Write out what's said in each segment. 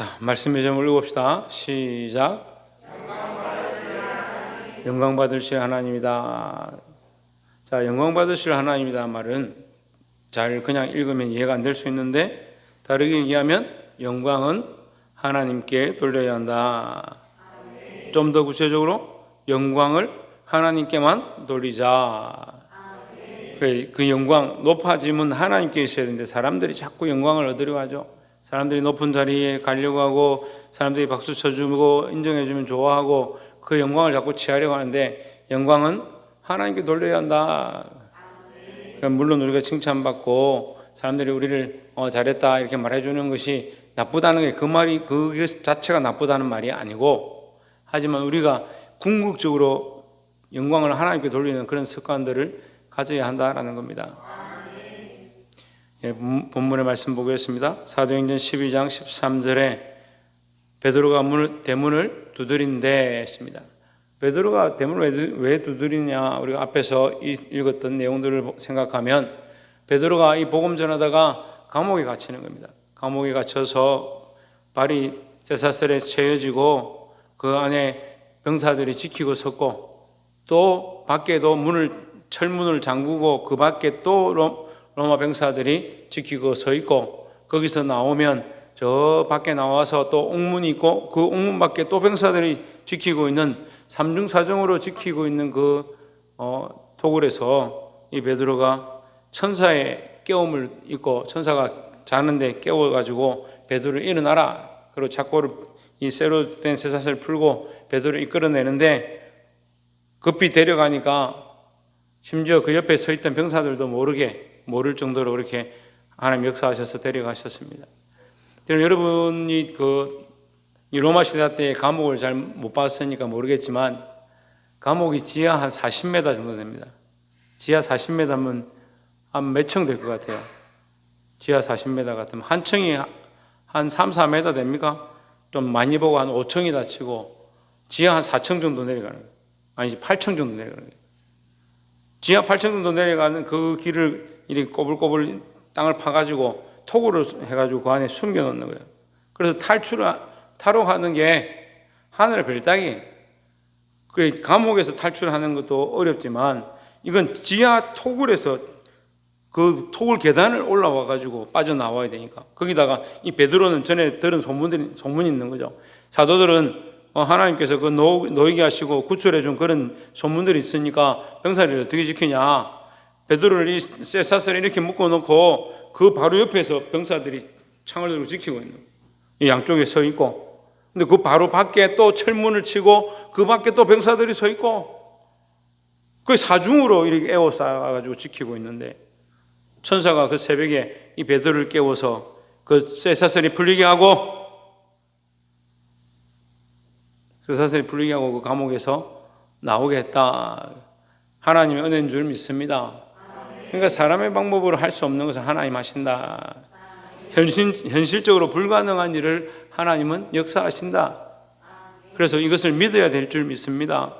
자, 말씀의 제목을 읽읍시다. 시작. 영광 받으실 하나님이다. 자, 영광 받으실 하나님이다 말은 잘 그냥 읽으면 이해가 안 될 수 있는데, 다르게 얘기하면 영광은 하나님께 돌려야 한다. 좀 더 구체적으로 영광을 하나님께만 돌리자. 그 영광, 높아짐은 하나님께 있어야 되는데 사람들이 자꾸 영광을 얻으려 하죠. 사람들이 높은 자리에 가려고 하고, 사람들이 박수 쳐주고 인정해주면 좋아하고, 그 영광을 자꾸 취하려고 하는데, 영광은 하나님께 돌려야 한다. 물론 우리가 칭찬받고 사람들이 우리를 잘했다 이렇게 말해주는 것이 나쁘다는 게, 그 말이 그 자체가 나쁘다는 말이 아니고, 하지만 우리가 궁극적으로 영광을 하나님께 돌리는 그런 습관들을 가져야 한다라는 겁니다. 예, 본문의 말씀 보겠습니다. 사도행전 12장 13절에 베드로가 대문을 두드린대 했습니다. 베드로가 대문을 왜 두드리냐, 우리가 앞에서 읽었던 내용들을 생각하면 베드로가 이 복음 전하다가 감옥에 갇히는 겁니다. 감옥에 갇혀서 발이 쇠사슬에 채여지고 그 안에 병사들이 지키고 섰고, 또 밖에도 철문을 잠그고 그 밖에 또 로마 병사들이 지키고 서 있고, 거기서 나오면 저 밖에 나와서 또 옥문이 있고 그 옥문 밖에 또 병사들이 지키고 있는, 삼중사정으로 지키고 있는 그 토굴에서 이 베드로가 천사의 깨움을 입고, 천사가 자는데 깨워가지고 베드로를 일어나라, 그리고 착고를 이 쇠로 된 쇠사슬을 풀고 베드로를 이끌어내는데, 급히 데려가니까 심지어 그 옆에 서 있던 병사들도 모를 정도로 그렇게 하나님 역사하셔서 데려가셨습니다. 여러분이 이 로마 시대 때 감옥을 잘 못 봤으니까 모르겠지만, 감옥이 지하 한 40m 정도 됩니다. 지하 40m면 한 몇 층 될 것 같아요? 지하 40m 같으면 한 층이 한 3, 4m 됩니까? 좀 많이 보고 한 5층이다 치고 지하 한 4층 정도 내려가는 거예요. 아니 8층 정도 내려가는 거예요. 지하 8층 정도 내려가는 그 길을 이렇게 꼬불꼬불 땅을 파가지고 토구를 해가지고 그 안에 숨겨놓는 거예요. 그래서 타러 가는 게 하늘 별따기. 그 감옥에서 탈출하는 것도 어렵지만, 이건 지하 토굴에서 그 토굴 계단을 올라와가지고 빠져나와야 되니까, 거기다가 이 베드로는 전에 들은 소문이 있는 거죠. 사도들은 하나님께서 그 놓이게 하시고 구출해 준 그런 소문들이 있으니까 병사를 어떻게 지키냐, 베드로를 이 쇠사슬에 이렇게 묶어놓고 그 바로 옆에서 병사들이 창을 들고 지키고 있는 거예요. 이 양쪽에 서 있고, 근데 그 바로 밖에 또 철문을 치고 그 밖에 또 병사들이 서 있고, 그 사중으로 이렇게 에워싸가지고 지키고 있는데, 천사가 그 새벽에 이 베드로를 깨워서 그 쇠사슬이 풀리게 하고, 그 감옥에서 나오게 했다. 하나님의 은혜인 줄 믿습니다. 그러니까 사람의 방법으로 할 수 없는 것을 하나님 하신다. 현실적으로 불가능한 일을 하나님은 역사하신다. 그래서 이것을 믿어야 될 줄 믿습니다.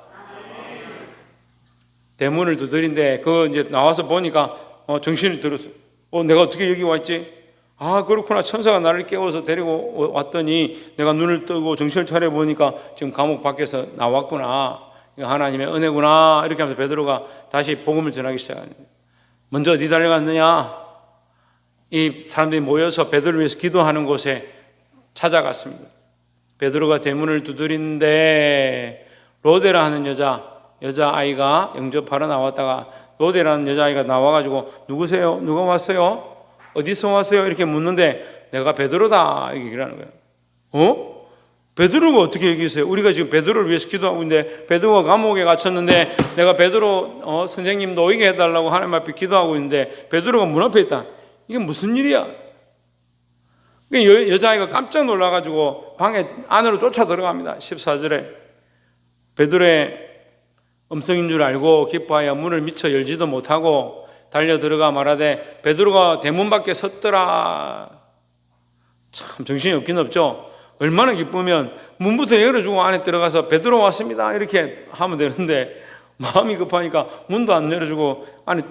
대문을 두드린데 그 이제 나와서 보니까 정신이 들었어. 내가 어떻게 여기 왔지? 아, 그렇구나. 천사가 나를 깨워서 데리고 왔더니 내가 눈을 뜨고 정신을 차려 보니까 지금 감옥 밖에서 나왔구나. 이거 하나님의 은혜구나. 이렇게 하면서 베드로가 다시 복음을 전하기 시작합니다. 먼저 어디 달려갔느냐? 이 사람들이 모여서 베드로를 위해서 기도하는 곳에 찾아갔습니다. 베드로가 대문을 두드리는데 로데라 하는 여자아이가 영접하러 나왔다가, 로데라는 여자아이가 나와가지고 누구세요? 누가 왔어요? 어디서 왔어요? 이렇게 묻는데 내가 베드로다 이렇게 얘기를 하는 거예요. 베드로가 어떻게 여기 있어요? 우리가 지금 베드로를 위해서 기도하고 있는데, 베드로가 감옥에 갇혔는데 내가 베드로 선생님 놓이게 해달라고 하나님 앞에 기도하고 있는데 베드로가 문 앞에 있다. 이게 무슨 일이야? 여자아이가 깜짝 놀라가지고 방에 안으로 쫓아 들어갑니다. 14절에 베드로의 음성인 줄 알고 기뻐하여 문을 미처 열지도 못하고 달려 들어가 말하되 베드로가 대문 밖에 섰더라. 참 정신이 없긴 없죠. 얼마나 기쁘면 문부터 열어주고 안에 들어가서 베드로 왔습니다 이렇게 하면 되는데, 마음이 급하니까 문도 안 열어주고 안에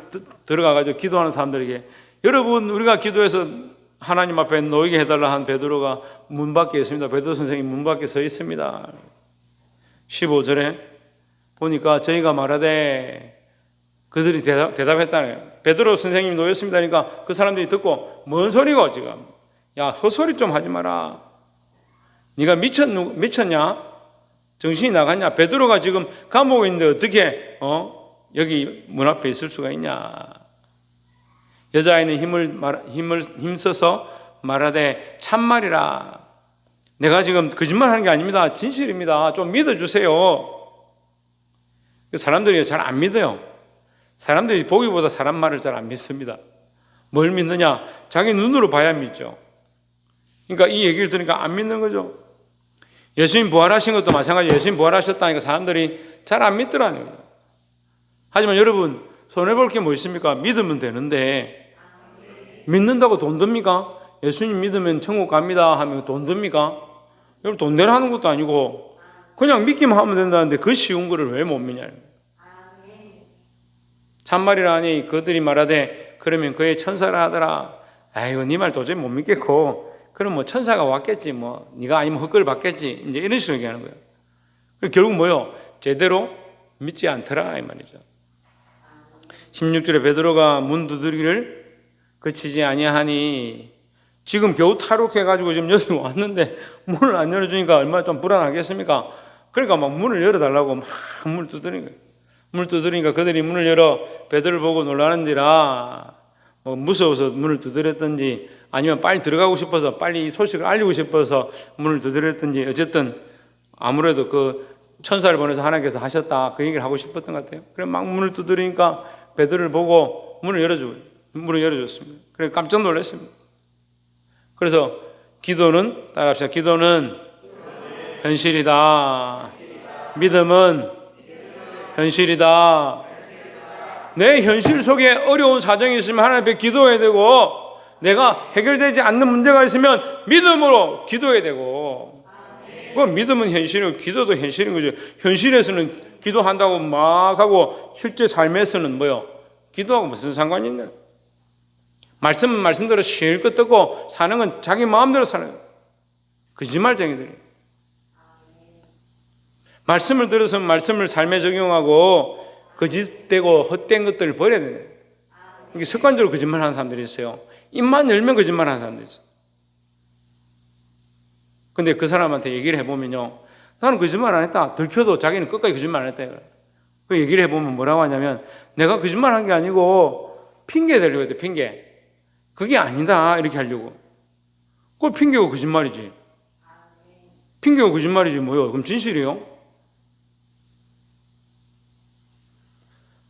들어가가지고 기도하는 사람들에게, 여러분 우리가 기도해서 하나님 앞에 놓이게 해달라 한 베드로가 문 밖에 있습니다. 베드로 선생이 문 밖에 서 있습니다. 15절에 보니까 저희가 말하되 그들이 대답했다네요. 베드로 선생님이 놓였습니다. 그러니까 그 사람들이 듣고 뭔 소리고 지금. 야, 헛소리 좀 하지 마라. 네가 미쳤냐? 정신이 나갔냐? 베드로가 지금 감옥에 있는데 어떻게 여기 문 앞에 있을 수가 있냐? 여자아이는 힘써서 말하되 참말이라. 내가 지금 거짓말하는 게 아닙니다. 진실입니다. 좀 믿어주세요. 사람들이 잘 안 믿어요. 사람들이 보기보다 사람 말을 잘 안 믿습니다. 뭘 믿느냐? 자기 눈으로 봐야 믿죠. 그러니까 이 얘기를 들으니까 안 믿는 거죠. 예수님 부활하신 것도 마찬가지예요. 예수님 부활하셨다니까 사람들이 잘 안 믿더라는 거예요. 하지만 여러분, 손해볼 게 뭐 있습니까? 믿으면 되는데 믿는다고 돈 듭니까? 예수님 믿으면 천국 갑니다 하면 돈 듭니까? 여러분, 돈 내라 하는 것도 아니고 그냥 믿기만 하면 된다는데 그 쉬운 거를 왜 못 믿냐? 참말이라 하니 그들이 말하되 그러면 그의 천사라 하더라. 아이고, 네 말 도저히 못 믿겠고 그럼 뭐 천사가 왔겠지, 뭐 네가 아니면 헛걸 받겠지, 이제 이런 식으로 얘기하는 거예요. 결국 뭐요? 제대로 믿지 않더라 이 말이죠. 16절에 베드로가 문 두드리기를 그치지 아니하니, 지금 겨우 탈옥해가지고 지금 여기 왔는데 문을 안 열어주니까 얼마나 좀 불안하겠습니까? 그러니까 막 문을 열어달라고 막 문을 두드리는 거예요. 문을 두드리니까 그들이 문을 열어 베드로를 보고 놀라는지라, 뭐 무서워서 문을 두드렸든지 아니면 빨리 들어가고 싶어서 빨리 이 소식을 알리고 싶어서 문을 두드렸든지, 어쨌든 아무래도 그 천사를 보내서 하나님께서 하셨다 그 얘기를 하고 싶었던 것 같아요. 그래 막 문을 두드리니까 베드로를 보고 문을 열어줬습니다. 그래 깜짝 놀랐습니다. 그래서 기도는 따라합시다. 기도는 현실이다. 믿음은 현실이다. 내 현실 속에 어려운 사정이 있으면 하나님 앞에 기도해야 되고, 내가 해결되지 않는 문제가 있으면 믿음으로 기도해야 되고, 그 믿음은 현실이고 기도도 현실인 거죠. 현실에서는 기도한다고 막 하고 실제 삶에서는 뭐요? 기도하고 무슨 상관이 있나? 말씀은 말씀대로 실컷 듣고 사는 건 자기 마음대로 사는 거예요. 거짓말쟁이들이. 말씀을 들어서 말씀을 삶에 적용하고 거짓되고 헛된 것들을 버려야 돼요. 이게 습관적으로 거짓말하는 사람들이 있어요. 입만 열면 거짓말하는 사람들이 있어요. 근데 그 사람한테 얘기를 해보면요, 나는 거짓말 안 했다. 들켜도 자기는 끝까지 거짓말 안 했다. 그 얘기를 해보면 뭐라고 하냐면, 내가 거짓말한 게 아니고 핑계 대려고 했대. 핑계. 그게 아니다 이렇게 하려고. 그걸 핑계고 거짓말이지. 핑계고 거짓말이지 뭐요? 그럼 진실이요?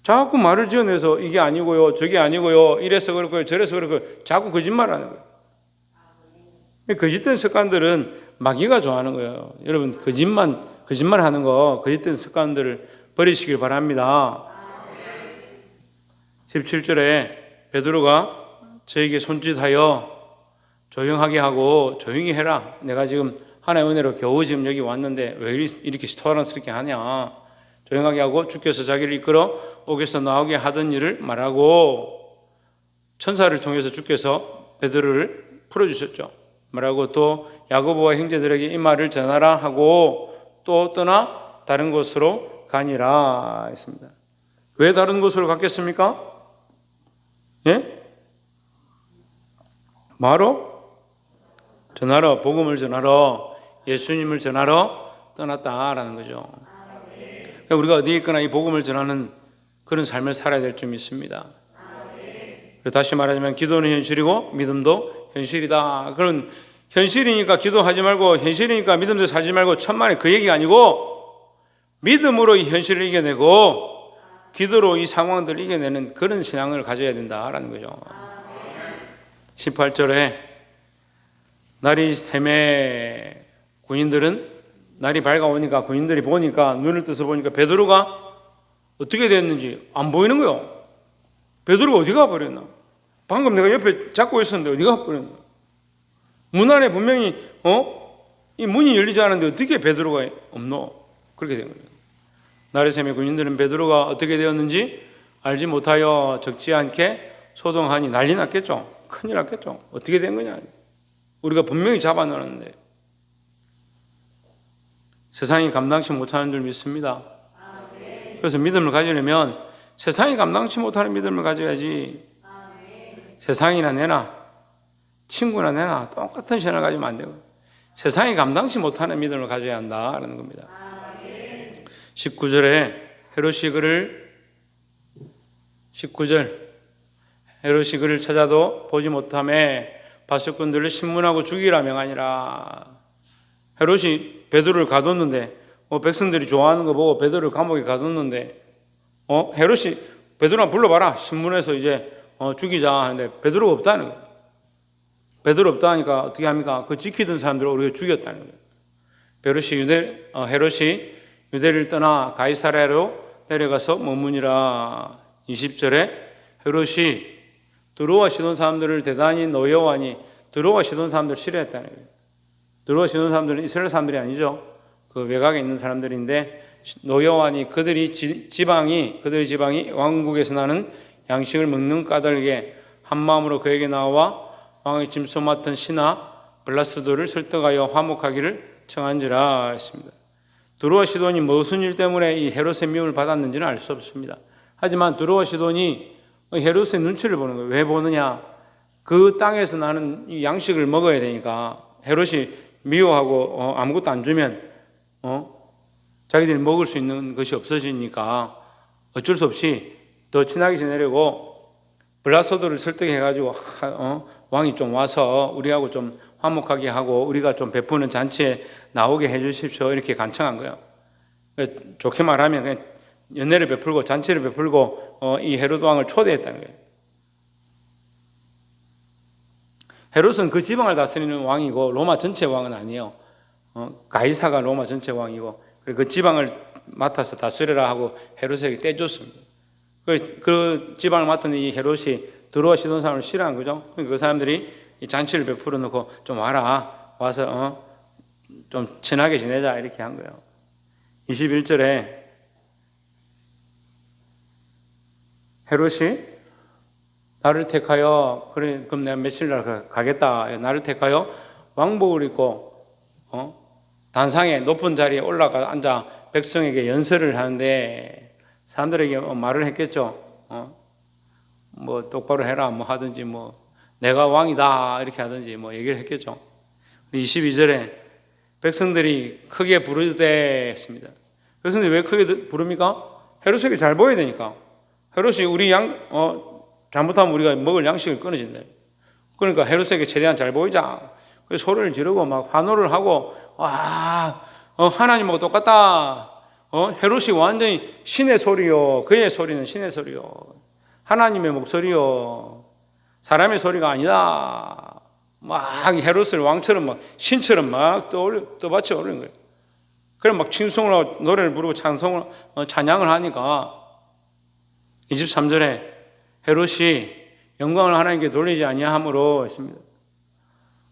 자꾸 말을 지어내서 이게 아니고요, 저게 아니고요, 이래서 그렇고요, 저래서 그렇고요, 자꾸 거짓말하는 거예요. 거짓된 습관들은 마귀가 좋아하는 거예요. 여러분, 거짓말하는 거, 거짓된 습관들을 버리시길 바랍니다. 17절에 베드로가 저에게 손짓하여 조용하게 하고 조용히 해라. 내가 지금 하나님의 은혜로 겨우 지금 여기 왔는데 왜 이렇게 시터런스럽게 하냐. 조용하게 하고 주께서 자기를 이끌어 옥에서 나오게 하던 일을 말하고, 천사를 통해서 주께서 베드로를 풀어주셨죠. 말하고 또 야고보와 형제들에게 이 말을 전하라 하고 또 떠나 다른 곳으로 가니라 했습니다. 왜 다른 곳으로 갔겠습니까? 예? 뭐하러? 전하러, 복음을 전하러, 예수님을 전하러 떠났다라는 거죠. 우리가 어디에 있거나 이 복음을 전하는 그런 삶을 살아야 될 점이 있습니다. 다시 말하자면 기도는 현실이고 믿음도 현실이다. 그런 현실이니까 기도하지 말고 현실이니까 믿음도 살지 말고 천만에 그 얘기가 아니고, 믿음으로 이 현실을 이겨내고 기도로 이 상황들을 이겨내는 그런 신앙을 가져야 된다라는 거죠. 18절에 날이 새매 군인들은, 날이 밝아오니까 군인들이 보니까, 눈을 떠서 보니까 베드로가 어떻게 됐는지 안 보이는 거예요. 베드로가 어디 가버렸나? 방금 내가 옆에 잡고 있었는데 어디 가버렸나? 문 안에 분명히 이 문이 열리지 않았는데 어떻게 베드로가 없노? 그렇게 된 거예요. 날의 샘의 군인들은 베드로가 어떻게 되었는지 알지 못하여 적지 않게 소동하니 난리 났겠죠. 큰일 났겠죠. 어떻게 된 거냐? 우리가 분명히 잡아놓았는데 세상이 감당치 못하는 줄 믿습니다. 그래서 믿음을 가지려면 세상이 감당치 못하는 믿음을 가져야지. 세상이나 내나 친구나 내나 똑같은 신앙을 가지면 안 되고 세상이 감당치 못하는 믿음을 가져야 한다라는 겁니다. 19절에 헤롯이 그를 찾아도 보지 못하매 바수꾼들을 신문하고 죽이라 명하니라. 헤롯이 베드로를 가뒀는데 백성들이 좋아하는 거 보고 베드로를 감옥에 가뒀는데 헤롯이 베드로나 불러봐라 신문해서 이제 죽이자 하는데 베드로가 없다는 거예요. 베드로 없다니까 어떻게 합니까? 그 지키던 사람들을 우리가 죽였다는 거예요. 헤롯이 유대를 떠나 가이사랴로 내려가서 머무니라. 20절에 헤롯이 드로와 시돈 사람들을 대단히 노여워하니 드로와 시돈 사람들을 싫어했다는 거예요. 드로와 시돈 사람들은 이스라엘 사람들이 아니죠. 그 외곽에 있는 사람들인데 노여워하니 그들이 지방이 왕국에서 나는 양식을 먹는 까닭에 한 마음으로 그에게 나와 왕의 짐승 맡은 신하 블라스도를 설득하여 화목하기를 청한지라 했습니다. 드로와 시돈이 무슨 일 때문에 이 헤롯의 미움을 받았는지는 알 수 없습니다. 하지만 드로와 시돈이 헤롯의 눈치를 보는 거예요. 왜 보느냐? 그 땅에서 나는 이 양식을 먹어야 되니까 헤롯이 미워하고 아무것도 안 주면 자기들이 먹을 수 있는 것이 없어지니까 어쩔 수 없이 더 친하게 지내려고 블라소도를 설득해가지고 왕이 좀 와서 우리하고 좀 화목하게 하고 우리가 좀 베푸는 잔치에 나오게 해주십시오 이렇게 간청한 거예요. 좋게 말하면 그냥 연회를 베풀고 잔치를 베풀고 이 헤롯 왕을 초대했다는 거예요. 헤롯은 그 지방을 다스리는 왕이고 로마 전체 왕은 아니에요. 가이사가 로마 전체 왕이고 그 지방을 맡아서 다스리라 하고 헤롯에게 떼줬습니다. 그 지방을 맡은 이 헤롯이 드로와 시돈 사람을 싫어한 거죠. 그 사람들이 이 잔치를 베풀어 놓고 좀 와서 좀 친하게 지내자 이렇게 한 거예요. 21절에 헤롯이 나를 택하여 그래 그럼 내가 며칠 날 가겠다. 나를 택하여 왕복을 입고 단상에 높은 자리에 올라가 앉아 백성에게 연설을 하는데 사람들에게 말을 했겠죠. 뭐 똑바로 해라 뭐 하든지 뭐 내가 왕이다 이렇게 하든지 뭐 얘기를 했겠죠. 22절에 백성들이 크게 부르되 했습니다. 백성들이 왜 크게 부릅니까? 헤롯에게 잘 보여야 되니까. 헤롯이 우리 잘못하면 우리가 먹을 양식을 끊어진다. 그러니까 헤롯에게 최대한 잘 보이자. 그래서 소리를 지르고 막 환호를 하고 하나님하고 똑같다. 헤롯이 완전히 신의 소리요. 그의 소리는 신의 소리요. 하나님의 목소리요. 사람의 소리가 아니다. 막 헤롯을 왕처럼 막 신처럼 막 떠받쳐 오르는 거예요. 그래 막 칭송을 하고 노래를 부르고 찬양을 하니까 23절에 헤롯이 영광을 하나님께 돌리지 아니함으로 했습니다.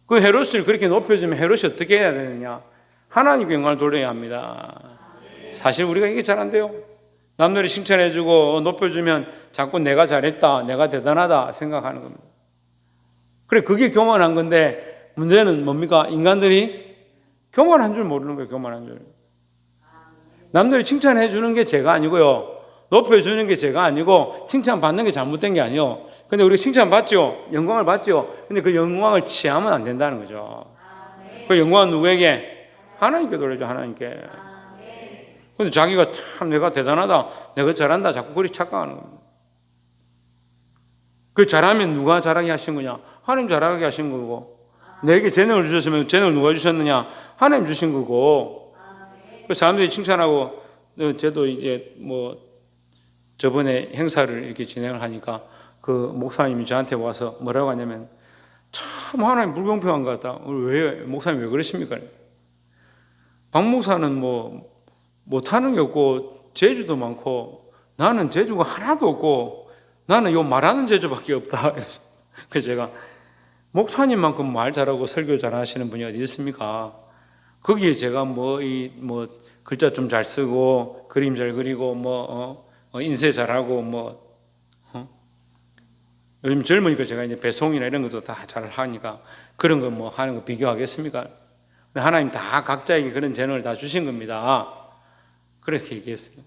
그 헤롯을 그렇게 높여주면 헤롯이 어떻게 해야 되느냐? 하나님께 영광을 돌려야 합니다. 사실 우리가 이게 잘 안 돼요. 남들이 칭찬해주고 높여주면 자꾸 내가 잘했다, 내가 대단하다 생각하는 겁니다. 그래 그게 교만한 건데 문제는 뭡니까? 인간들이 교만한 줄 모르는 거예요. 교만한 줄. 남들이 칭찬해 주는 게 죄가 아니고요. 높여주는 게 죄가 아니고 칭찬받는 게 잘못된 게 아니에요. 근데 우리 칭찬받죠. 영광을 받죠. 근데 그 영광을 취하면 안 된다는 거죠. 그 영광은 누구에게? 하나님께 돌려줘. 하나님께. 근데 자기가 참 내가 대단하다, 내가 잘한다 자꾸 그리 착각하는 겁니다. 그 잘하면 누가 잘하게 하신 거냐? 하나님 잘하게 하신 거고. 내게 재능을 주셨으면 재능을 누가 주셨느냐? 하나님 주신 거고. 그 사람들이 칭찬하고 저도 이제 뭐 저번에 행사를 이렇게 진행을 하니까 그 목사님이 저한테 와서 뭐라고 하냐면 참 하나님 불공평한 것 같다. 왜 목사님 왜 그러십니까? 박 목사는 뭐 못하는 게 없고 재주도 많고 나는 재주가 하나도 없고 나는 요 말하는 재주밖에 없다. 그래서 제가 목사님만큼 말 잘하고 설교 잘하시는 분이 어디 있습니까? 거기에 제가 뭐 글자 좀 잘 쓰고 그림 잘 그리고 인쇄 잘하고 요즘 젊으니까 제가 이제 배송이나 이런 것도 다 잘 하니까 그런 거 하는 거 비교하겠습니까? 하나님 다 각자에게 그런 재능을 다 주신 겁니다. 그렇게 얘기했어요.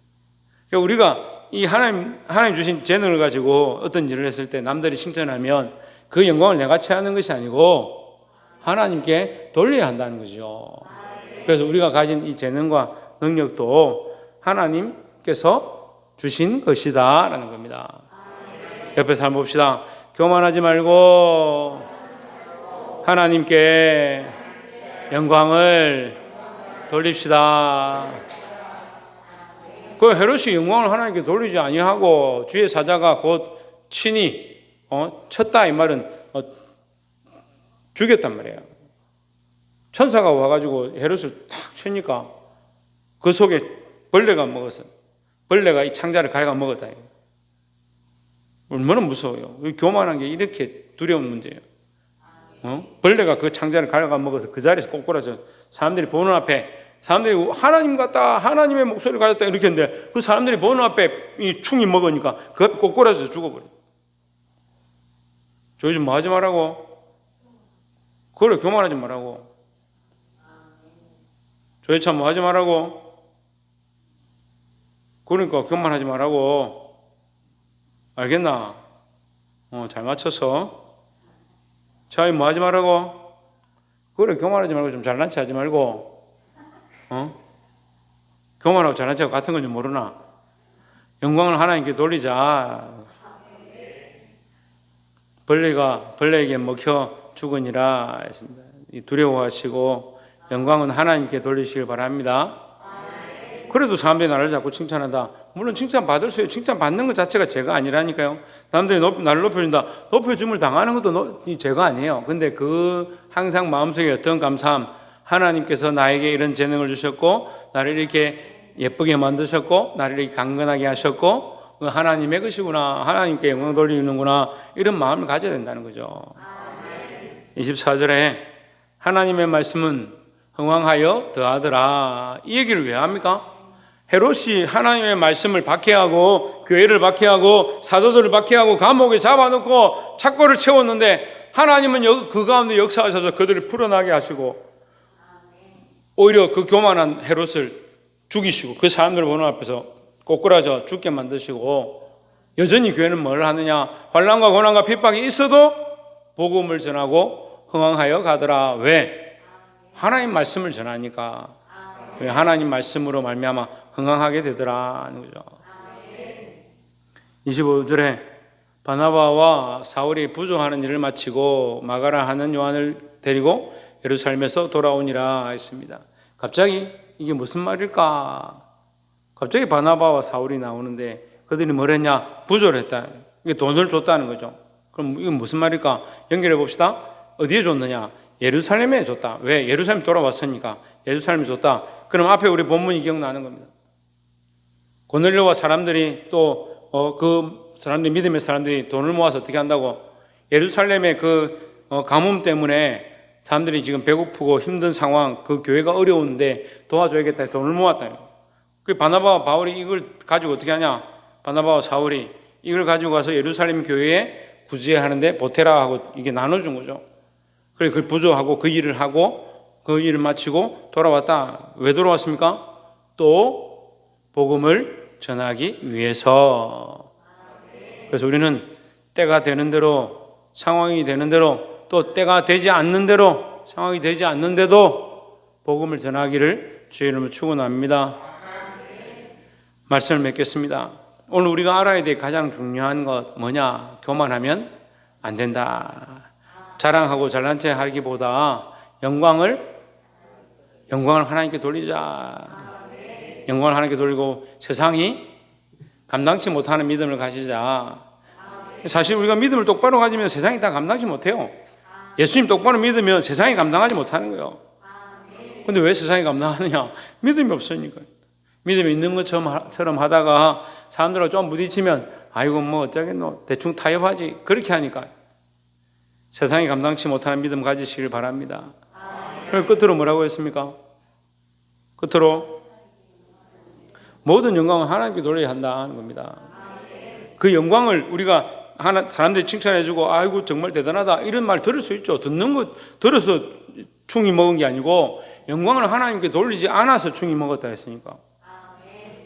그러니까 우리가 이 하나님 주신 재능을 가지고 어떤 일을 했을 때 남들이 칭찬하면 그 영광을 내가 취하는 것이 아니고 하나님께 돌려야 한다는 거죠. 그래서 우리가 가진 이 재능과 능력도 하나님께서 주신 것이다 라는 겁니다. 옆에서 한번 봅시다. 교만하지 말고 하나님께 영광을 돌립시다. 그 헤롯이 영광을 하나님께 돌리지 아니하고 주의 사자가 곧 친히 쳤다 이 말은 죽였단 말이에요. 천사가 와가지고 헤롯을 탁 치니까 그 속에 벌레가 먹었어요. 벌레가 이 창자를 갉아 먹었다. 얼마나 무서워요. 교만한 게 이렇게 두려운 문제예요. 벌레가 그 창자를 갉아 먹어서 그 자리에서 꼬꾸라져 사람들이 보는 앞에 사람들이 하나님 같다, 하나님의 목소리를 가졌다 이렇게 했는데 그 사람들이 보는 앞에 이 충이 먹으니까 그 앞에 꼬꾸라져서 죽어버려. 저희 좀 뭐 하지 말라고? 그래, 교만하지 말라고. 저희 참 뭐 하지 말라고? 그러니까 교만하지 말라고. 알겠나? 잘 맞춰서. 저희 뭐 하지 말라고? 그래, 교만하지 말고 좀 잘난 체 하지 말고. 교만하고 잘난 체하고 같은 건 좀 모르나? 영광을 하나님께 돌리자. 벌레에게 먹혀 죽으니라 했습니다. 두려워하시고 영광은 하나님께 돌리시길 바랍니다. 그래도 사람들이 나를 자꾸 칭찬한다. 물론 칭찬 받을 수 있어요. 칭찬 받는 것 자체가 죄가 아니라니까요. 남들이 나를 높여준다. 높여줌을 당하는 것도 죄가 아니에요. 근데 그 항상 마음속에 어떤 감사함, 하나님께서 나에게 이런 재능을 주셨고 나를 이렇게 예쁘게 만드셨고 나를 이렇게 강건하게 하셨고 하나님의 것이구나, 하나님께 영광 돌리는구나, 이런 마음을 가져야 된다는 거죠. 24절에 하나님의 말씀은 흥왕하여 더하더라. 이 얘기를 왜 합니까? 헤롯이 하나님의 말씀을 박해하고 교회를 박해하고 사도들을 박해하고 감옥에 잡아놓고 착고를 채웠는데 하나님은 그 가운데 역사하셔서 그들을 풀어나게 하시고 오히려 그 교만한 헤롯을 죽이시고 그 사람들 보는 앞에서 꼬꾸라져 죽게 만드시고 여전히 교회는 뭘 하느냐? 환난과 고난과 핍박이 있어도 복음을 전하고 흥왕하여 가더라. 왜? 하나님 말씀을 전하니까. 하나님 말씀으로 말미암아 흥왕하게 되더라 하는 거죠. 25절에 바나바와 사울이 부조하는 일을 마치고 마가라 하는 요한을 데리고 예루살렘에서 돌아오니라 했습니다. 갑자기 이게 무슨 말일까? 갑자기 바나바와 사울이 나오는데 그들이 뭘 했냐? 부조를 했다. 이게 돈을 줬다는 거죠. 그럼 이건 무슨 말일까? 연결해 봅시다. 어디에 줬느냐? 예루살렘에 줬다. 왜? 예루살렘 돌아왔으니까 예루살렘에 줬다. 그럼 앞에 우리 본문이 기억나는 겁니다. 고넬료와 사람들이 또 그 사람들이 믿음의 사람들이 돈을 모아서 어떻게 한다고? 예루살렘의 그 가뭄 때문에 사람들이 지금 배고프고 힘든 상황, 그 교회가 어려운데 도와줘야겠다 해서 돈을 모았다. 그 바나바와 바울이 이걸 가지고 어떻게 하냐? 바나바와 사울이 이걸 가지고 가서 예루살렘 교회에 구제하는데 보태라 하고 이게 나눠준 거죠. 그래 그걸 부조하고 그 일을 하고 그 일을 마치고 돌아왔다. 왜 돌아왔습니까? 또 복음을 전하기 위해서. 그래서 우리는 때가 되는 대로, 상황이 되는 대로, 또 때가 되지 않는 대로, 상황이 되지 않는데도 복음을 전하기를 주의 이름으로 축원합니다. 말씀을 맺겠습니다. 오늘 우리가 알아야 될 가장 중요한 것 뭐냐? 교만하면 안 된다. 자랑하고 잘난 체 하기보다 영광을 하나님께 돌리자. 영광을 하나님께 돌리고 세상이 감당치 못하는 믿음을 가지자. 사실 우리가 믿음을 똑바로 가지면 세상이 다 감당치 못해요. 예수님 똑바로 믿으면 세상이 감당하지 못하는 거예요. 근데 왜 세상이 감당하느냐? 믿음이 없으니까. 믿음이 있는 것처럼 하다가 사람들하고 좀 부딪히면 아이고 뭐 어쩌겠노 대충 타협하지 그렇게 하니까 세상이 감당치 못하는 믿음 가지시길 바랍니다. 그럼 끝으로 뭐라고 했습니까? 끝으로 모든 영광은 하나님께 돌려야 한다는 겁니다. 그 영광을 우리가 사람들이 칭찬해주고 아이고 정말 대단하다 이런 말 들을 수 있죠. 듣는 것 들어서 충이 먹은 게 아니고 영광을 하나님께 돌리지 않아서 충이 먹었다 했으니까.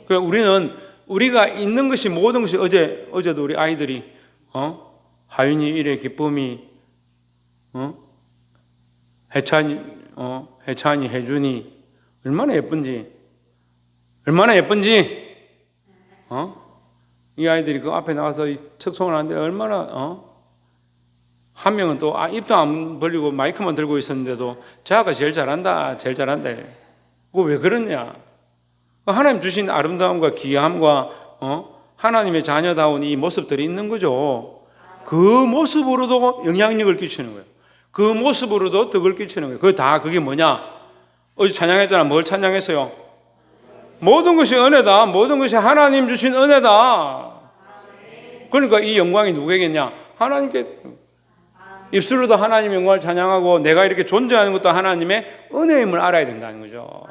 그러니까 우리가 있는 것이 모든 것이 어제도 우리 아이들이 하윤이 일의 기쁨이 해찬이 혜준이 얼마나 예쁜지 이 아이들이 그 앞에 나가서 척송을 하는데 얼마나 한 명은 또 입도 안 벌리고 마이크만 들고 있었는데도 자가 제일 잘한다. 그거 왜 그러냐? 하나님 주신 아름다움과 귀함과 하나님의 자녀다운 이 모습들이 있는 거죠. 그 모습으로도 영향력을 끼치는 거예요. 그 모습으로도 덕을 끼치는 거예요. 그게 뭐냐? 어제 찬양했잖아. 뭘 찬양했어요? 모든 것이 은혜다. 모든 것이 하나님 주신 은혜다. 그러니까 이 영광이 누구에게냐? 하나님께. 입술로도 하나님의 영광을 찬양하고 내가 이렇게 존재하는 것도 하나님의 은혜임을 알아야 된다는 거죠.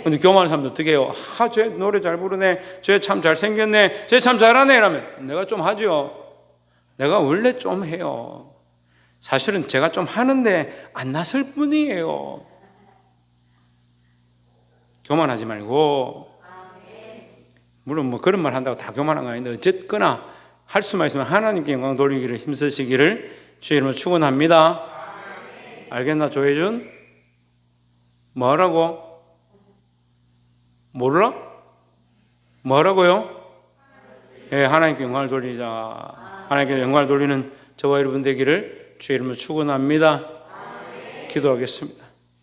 근데 교만한 사람도 어떻게 해요? 쟤 노래 잘 부르네. 쟤 참 잘생겼네. 쟤 참 잘하네. 이러면 내가 좀 하죠. 내가 원래 좀 해요. 사실은 제가 좀 하는데 안 나설 뿐이에요. 교만하지 말고. 물론 뭐 그런 말 한다고 다 교만한 거 아닌데 어쨌거나 할 수만 있으면 하나님께 영광 돌리기를 힘쓰시기를 주의 이름으로 축원합니다. 알겠나 조혜준? 뭐라고? 몰라? 뭐라고요? 예, 하나님께 영광을 돌리자. 하나님께 영광을 돌리는 저와 여러분 되기를 주의 이름으로 축원합니다. 기도하겠습니다.